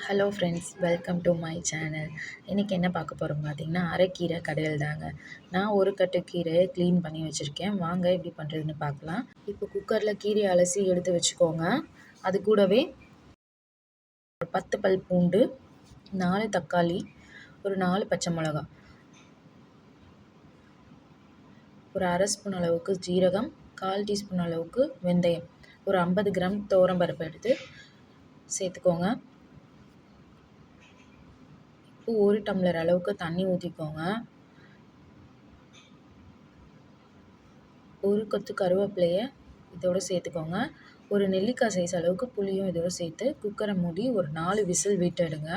Hello friends, welcome to my channel. இன்றைக்கி என்ன பார்க்க போகிறோம் பார்த்தீங்கன்னா, அரைக்கீரை கடையல் தாங்க. நான் ஒரு கட்டு கீரையை க்ளீன் பண்ணி வச்சுருக்கேன். வாங்க எப்படி பண்ணுறதுன்னு பார்க்கலாம். இப்போ குக்கரில் கீரையை அலசி எடுத்து வச்சுக்கோங்க. அது கூடவே ஒரு 10 பல் பூண்டு, 4 தக்காளி, ஒரு 4 பச்சை மிளகா, ஒரு அரை ஸ்பூன் அளவுக்கு ஜீரகம், 1/4 டீஸ்பூன் அளவுக்கு வெந்தயம், ஒரு 50 கிராம் துவரம்பருப்பு எடுத்து சேர்த்துக்கோங்க. இப்போ 1 டம்ளர் அளவுக்கு தண்ணி ஊற்றிக்கோங்க. ஒரு கொத்து கருவேப்பிலையை இதோடு சேர்த்துக்கோங்க. ஒரு நெல்லிக்காய் சைஸ் அளவுக்கு புளியும் இதோடு சேர்த்து குக்கரை மூடி ஒரு 4 விசில் விட்டுடுங்க.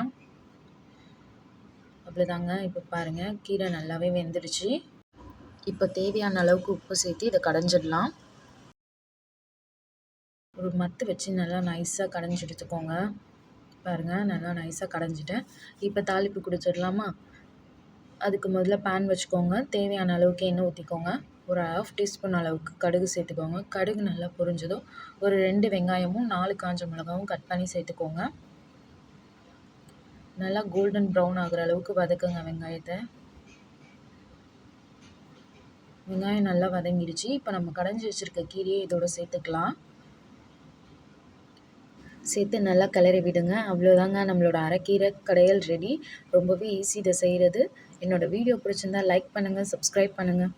அவ்வளோதாங்க. இப்போ பாருங்கள், கீரை நல்லாவே வெந்துடுச்சு. இப்போ தேவையான அளவுக்கு உப்பு சேர்த்து இதை கடைஞ்சிடலாம். ஒரு மத்து வச்சு நல்லா நைஸாக கடைஞ்சி எடுத்துக்கோங்க. பாருங்கள், நல்லா நைஸாக கடைஞ்சிட்டேன். இப்போ தாளிப்பு கொடுத்துடலாமா? அதுக்கு முதல்ல பேன் வச்சுக்கோங்க. தேவையான அளவுக்கு எண்ணெய் ஊற்றிக்கோங்க. ஒரு 1/2 டீஸ்பூன் அளவுக்கு கடுகு சேர்த்துக்கோங்க. கடுகு நல்லா பொரிஞ்சதும் ஒரு 2 வெங்காயமும் 4 காஞ்ச மிளகாவும் கட் பண்ணி சேர்த்துக்கோங்க. நல்லா கோல்டன் ப்ரௌன் ஆகிற அளவுக்கு வதக்குங்க வெங்காயத்தை. வெங்காயம் நல்லா வதங்கிடுச்சு. இப்போ நம்ம கடைஞ்சி வச்சுருக்க கீரையை இதோட சேர்த்துக்கலாம். சேர்த்து நல்லா கிளறி விடுங்க. அவ்வளோதாங்க, நம்மளோட அரைக்கீரை கடையல் ரெடி. ரொம்பவே ஈஸி இதை செய்கிறது. என்னோடய வீடியோ பிடிச்சிருந்தா லைக் பண்ணுங்கள், சப்ஸ்கிரைப் பண்ணுங்கள்.